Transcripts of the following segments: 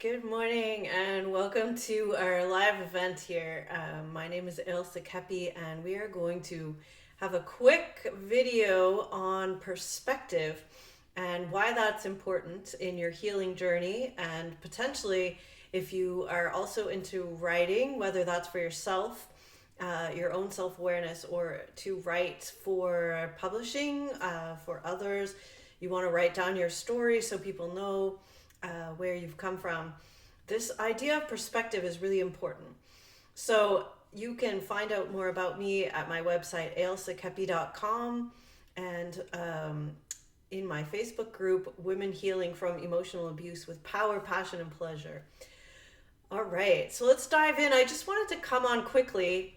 Good morning and welcome to our live event here. My name is Ilse Kepi and we are going to have a quick video on perspective and why that's important in your healing journey, and potentially if you are also into writing, whether that's for yourself, your own self-awareness, or to write for publishing, for others. You want to write down your story so people know where you've come from. This idea of perspective is really important. So you can find out more about me at my website, ailsakepi.com, and in my Facebook group, Women Healing from Emotional Abuse with Power, Passion, and Pleasure. All right, so let's dive in. I just wanted to come on quickly.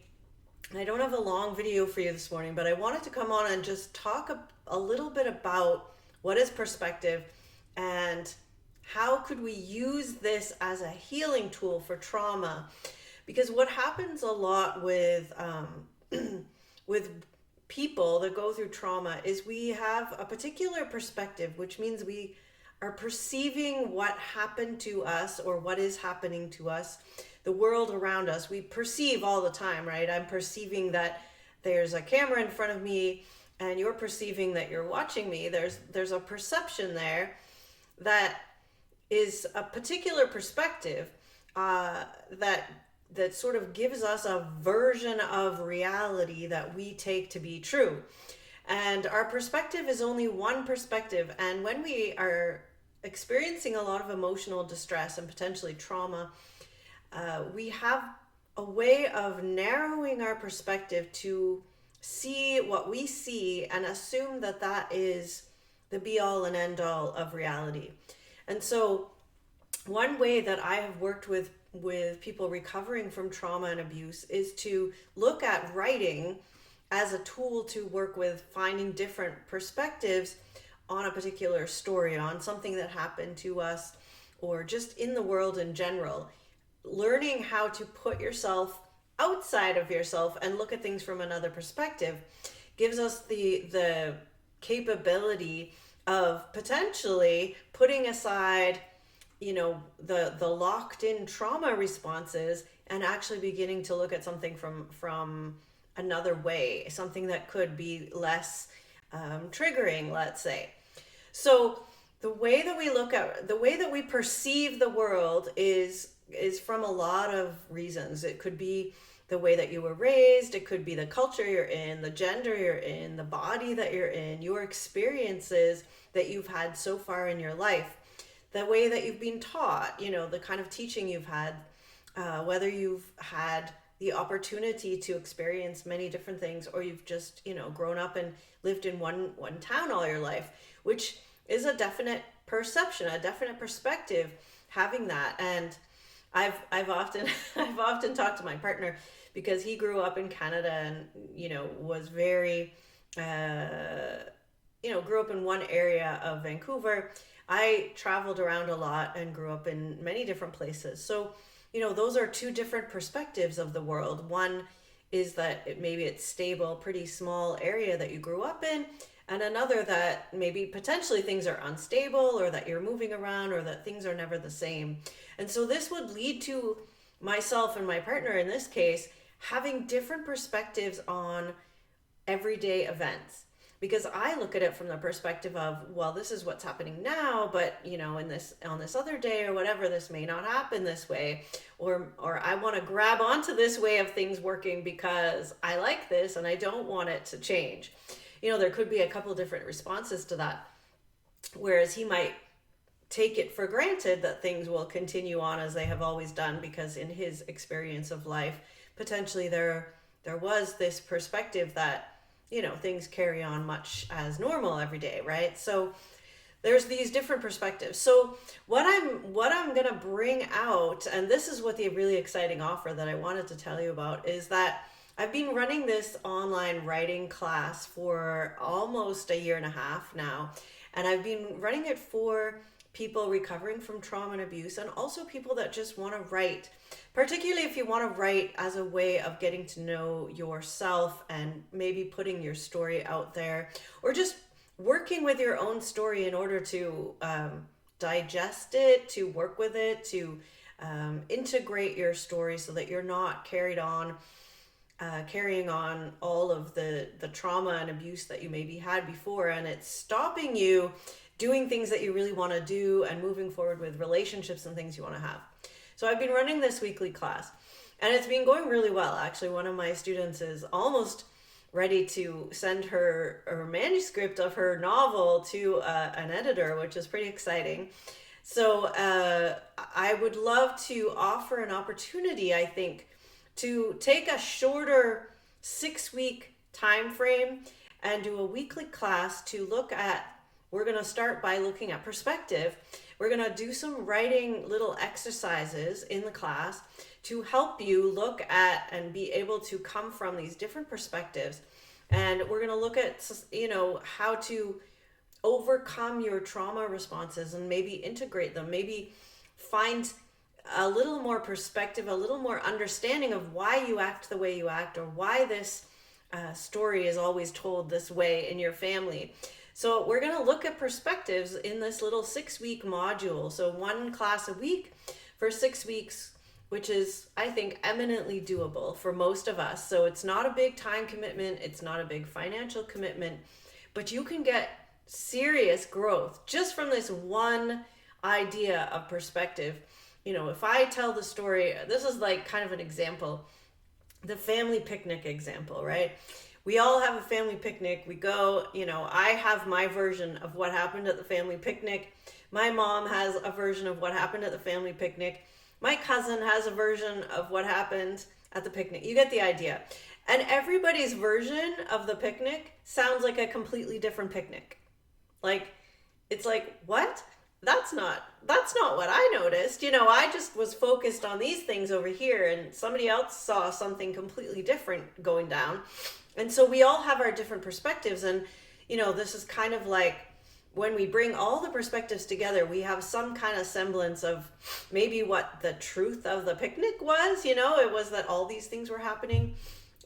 I don't have a long video for you this morning, but I wanted to come on and just talk a little bit about what is perspective and how could we use this as a healing tool for trauma. Because what happens a lot with with people that go through trauma is we have a particular perspective, which means we are perceiving what happened to us or what is happening to us, the world around us. We perceive all the time, right? I'm perceiving that there's a camera in front of me and you're perceiving that you're watching me. There's a perception there that is a particular perspective that sort of gives us a version of reality that we take to be true. And our perspective is only one perspective. And when we are experiencing a lot of emotional distress and potentially trauma, we have a way of narrowing our perspective to see what we see and assume that that is the be all and end all of reality. And so one way that I have worked with people recovering from trauma and abuse is to look at writing as a tool to work with finding different perspectives on a particular story, on something that happened to us, or just in the world in general. Learning how to put yourself outside of yourself and look at things from another perspective gives us the capability of potentially putting aside the locked in trauma responses and actually beginning to look at something from another way, something that could be less triggering, let's say. So the way that we perceive the world is from a lot of reasons. It could be the way that you were raised, it could be the culture you're in, the gender you're in, the body that you're in, your experiences that you've had so far in your life, the way that you've been taught, the kind of teaching you've had, whether you've had the opportunity to experience many different things, or you've just, grown up and lived in one town all your life, which is a definite perception, a definite perspective, having that. And I've often I've often talked to my partner because he grew up in Canada and was very grew up in one area of Vancouver. I traveled around a lot and grew up in many different places. So, those are two different perspectives of the world. One is that maybe it's stable, pretty small area that you grew up in, and another that maybe potentially things are unstable, or that you're moving around, or that things are never the same. And so this would lead to myself and my partner in this case having different perspectives on everyday events, because I look at it from the perspective of, well, this is what's happening now, but on this other day or whatever, this may not happen this way, or I want to grab onto this way of things working because I like this and I don't want it to change. There could be a couple different responses to that, whereas he might take it for granted that things will continue on as they have always done, because in his experience of life, potentially there was this perspective that things carry on much as normal every day, right? So there's these different perspectives. So what I'm going to bring out, and this is what the really exciting offer that I wanted to tell you about, is that I've been running this online writing class for almost a year and a half now, and I've been running it for people recovering from trauma and abuse, and also people that just want to write, particularly if you want to write as a way of getting to know yourself and maybe putting your story out there, or just working with your own story in order to digest it, to work with it, to integrate your story so that you're not carrying on all of the trauma and abuse that you maybe had before, and it's stopping you doing things that you really want to do and moving forward with relationships and things you want to have. So I've been running this weekly class, and it's been going really well. Actually, one of my students is almost ready to send her manuscript of her novel to an editor, which is pretty exciting. So I would love to offer an opportunity, I think, to take a shorter 6-week time frame and do a weekly class to look at, we're going to start by looking at perspective. We're going to do some writing little exercises in the class to help you look at and be able to come from these different perspectives. And we're going to look at, how to overcome your trauma responses and maybe integrate them, maybe find a little more perspective, a little more understanding of why you act the way you act, or why this story is always told this way in your family. So we're going to look at perspectives in this little 6-week module. So one class a week for 6 weeks, which is, I think, eminently doable for most of us. So it's not a big time commitment. It's not a big financial commitment, but you can get serious growth just from this one idea of perspective. If I tell the story, this is like kind of an example, the family picnic example, right? We all have a family picnic. We go, I have my version of what happened at the family picnic. My mom has a version of what happened at the family picnic. My cousin has a version of what happened at the picnic. You get the idea. And everybody's version of the picnic sounds like a completely different picnic. It's like, what? That's not what I noticed. I just was focused on these things over here, and somebody else saw something completely different going down. And so we all have our different perspectives. And, this is kind of like when we bring all the perspectives together, we have some kind of semblance of maybe what the truth of the picnic was. It was that all these things were happening.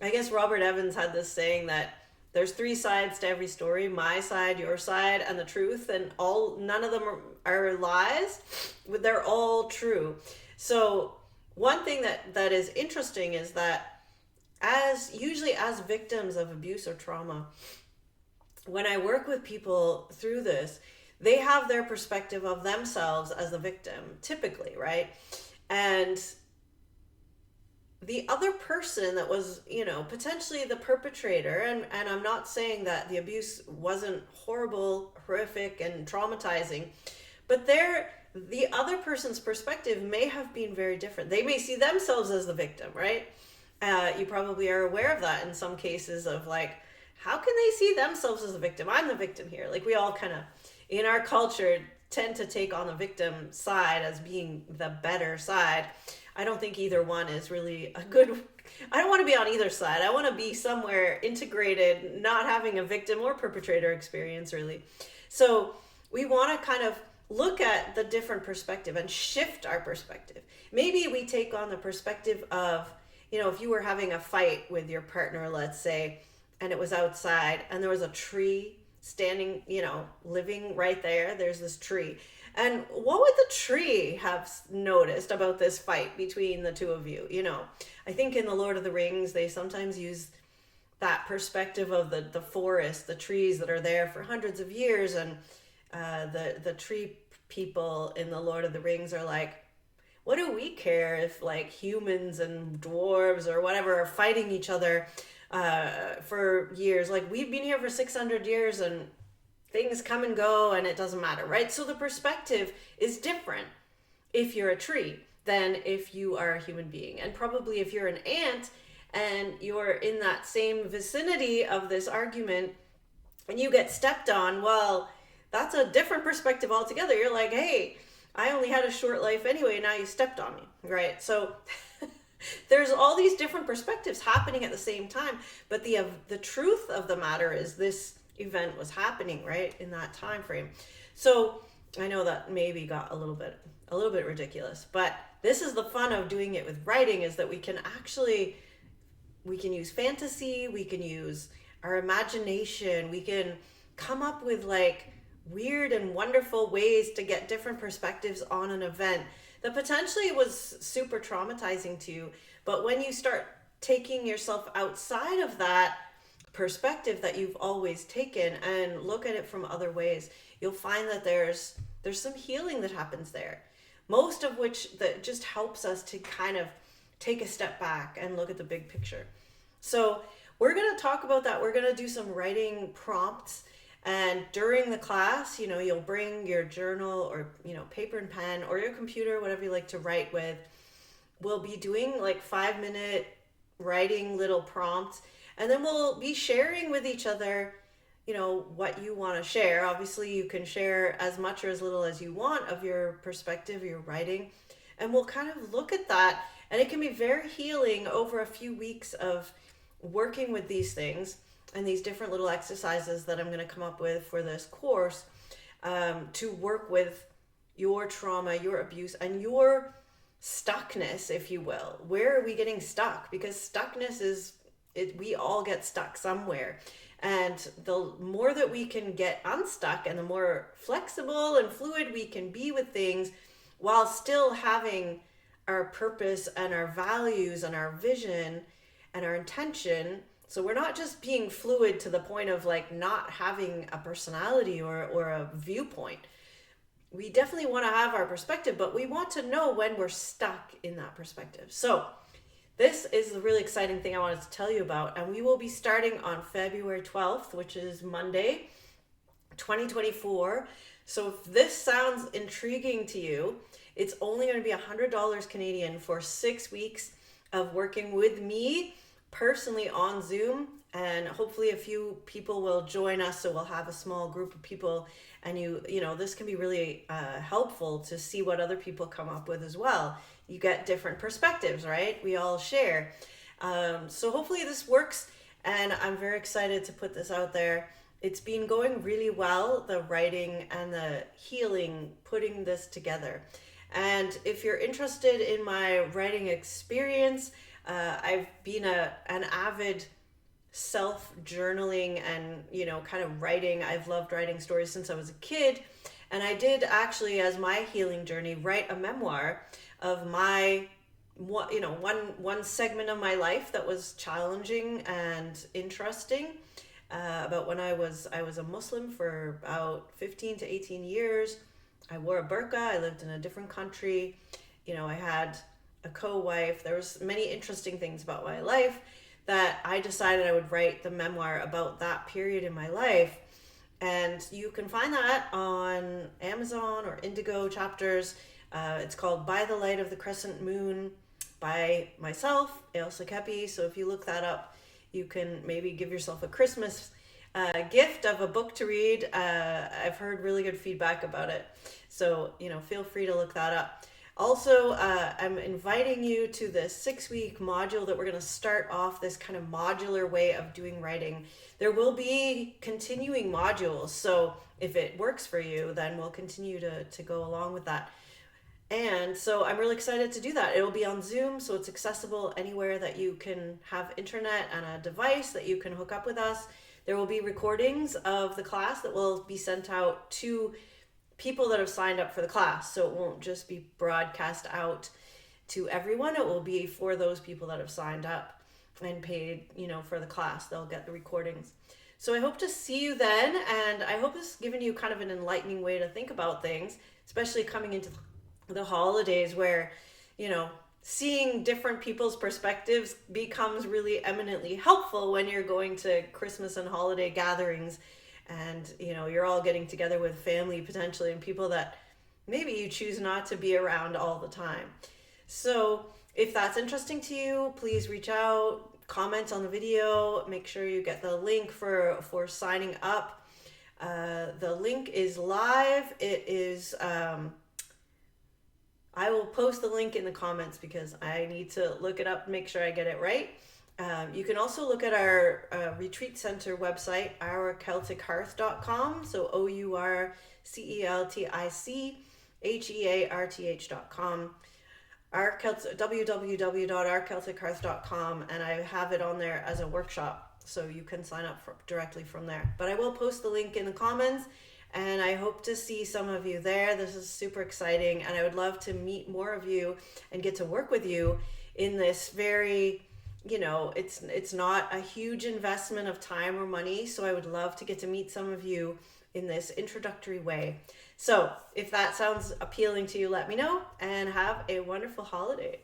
I guess Robert Evans had this saying that there's 3 sides to every story: my side, your side, and the truth. And none of them are lies. They're all true. So one thing that is interesting is that as victims of abuse or trauma, when I work with people through this, they have their perspective of themselves as the victim, typically, right? And the other person that was, potentially the perpetrator, and I'm not saying that the abuse wasn't horrible, horrific, and traumatizing, but the other person's perspective may have been very different. They may see themselves as the victim, right? You probably are aware of that in some cases of like, how can they see themselves as a victim? I'm the victim here. Like, we all kind of, in our culture, tend to take on the victim side as being the better side. I don't think either one is really a good, I don't want to be on either side. I want to be somewhere integrated, not having a victim or perpetrator experience, really. So we want to kind of look at the different perspective and shift our perspective. Maybe we take on the perspective of, if you were having a fight with your partner, let's say, and it was outside and there was a tree standing, living right there. There's this tree. And what would the tree have noticed about this fight between the two of you? I think in The Lord of the Rings, they sometimes use that perspective of the forest, the trees that are there for hundreds of years. And the tree people in The Lord of the Rings are like, what do we care if like humans and dwarves or whatever are fighting each other for years? Like, we've been here for 600 years and things come and go and it doesn't matter, right? So the perspective is different if you're a tree than if you are a human being. And probably if you're an ant and you're in that same vicinity of this argument and you get stepped on, well, that's a different perspective altogether. You're like, hey, I only had a short life anyway, now you stepped on me, right? So there's all these different perspectives happening at the same time, but the truth of the matter is this event was happening right in that time frame. So I know that maybe got a little bit ridiculous, but this is the fun of doing it with writing, is that we can use fantasy, we can use our imagination, we can come up with like weird and wonderful ways to get different perspectives on an event that potentially was super traumatizing to you. But when you start taking yourself outside of that perspective that you've always taken and look at it from other ways, you'll find that there's some healing that happens there. Most of which that just helps us to kind of take a step back and look at the big picture. So we're going to talk about that. We're going to do some writing prompts. And during the class, you'll bring your journal or, paper and pen or your computer, whatever you like to write with. We'll be doing like 5-minute writing little prompts. And then we'll be sharing with each other, what you want to share. Obviously, you can share as much or as little as you want of your perspective, your writing. And we'll kind of look at that. And it can be very healing over a few weeks of working with these things and these different little exercises that I'm going to come up with for this course, to work with your trauma, your abuse, and your stuckness, if you will. Where are we getting stuck? Because stuckness is, we all get stuck somewhere. And the more that we can get unstuck and the more flexible and fluid we can be with things while still having our purpose and our values and our vision and our intention. So we're not just being fluid to the point of like not having a personality or a viewpoint. We definitely want to have our perspective, but we want to know when we're stuck in that perspective. So this is the really exciting thing I wanted to tell you about. And we will be starting on February 12th, which is Monday, 2024. So if this sounds intriguing to you, it's only going to be $100 Canadian for 6 weeks of working with me personally on Zoom, and hopefully a few people will join us, so we'll have a small group of people, and this can be really helpful to see what other people come up with as well. You get different perspectives, right? We all share. So hopefully this works, and I'm very excited to put this out there. It's been going really well, the writing and the healing, putting this together. And if you're interested in my writing experience, I've been an avid self-journaling and, kind of writing. I've loved writing stories since I was a kid. And I did actually, as my healing journey, write a memoir of my, one segment of my life that was challenging and interesting. About when I was a Muslim for about 15 to 18 years. I wore a burqa. I lived in a different country. I had a co-wife. There was many interesting things about my life that I decided I would write the memoir about that period in my life. And you can find that on Amazon or Indigo Chapters. It's called By the Light of the Crescent Moon by myself, Ailsa Kepi. So if you look that up, you can maybe give yourself a Christmas gift of a book to read. I've heard really good feedback about it. So, feel free to look that up. Also, I'm inviting you to the 6-week module that we're going to start off this kind of modular way of doing writing. There will be continuing modules. So if it works for you, then we'll continue to go along with that. And so I'm really excited to do that. It'll be on Zoom, so it's accessible anywhere that you can have internet and a device that you can hook up with us. There will be recordings of the class that will be sent out to people that have signed up for the class. So it won't just be broadcast out to everyone. It will be for those people that have signed up and paid, for the class. They'll get the recordings. So I hope to see you then. And I hope this has given you kind of an enlightening way to think about things, especially coming into the holidays where, seeing different people's perspectives becomes really eminently helpful when you're going to Christmas and holiday gatherings. And, you're all getting together with family potentially and people that maybe you choose not to be around all the time. So if that's interesting to you, please reach out, comment on the video, make sure you get the link for signing up. The link is live. It is, I will post the link in the comments because I need to look it up, make sure I get it right. You can also look at our retreat center website, ourceltichearth.com. So OurCeltichearth.com. www.ourceltichearth.com, and I have it on there as a workshop, so you can sign up directly from there. But I will post the link in the comments, and I hope to see some of you there. This is super exciting, and I would love to meet more of you and get to work with you in this very, it's not a huge investment of time or money, so I would love to get to meet some of you in this introductory way. So if that sounds appealing to you, let me know, and have a wonderful holiday.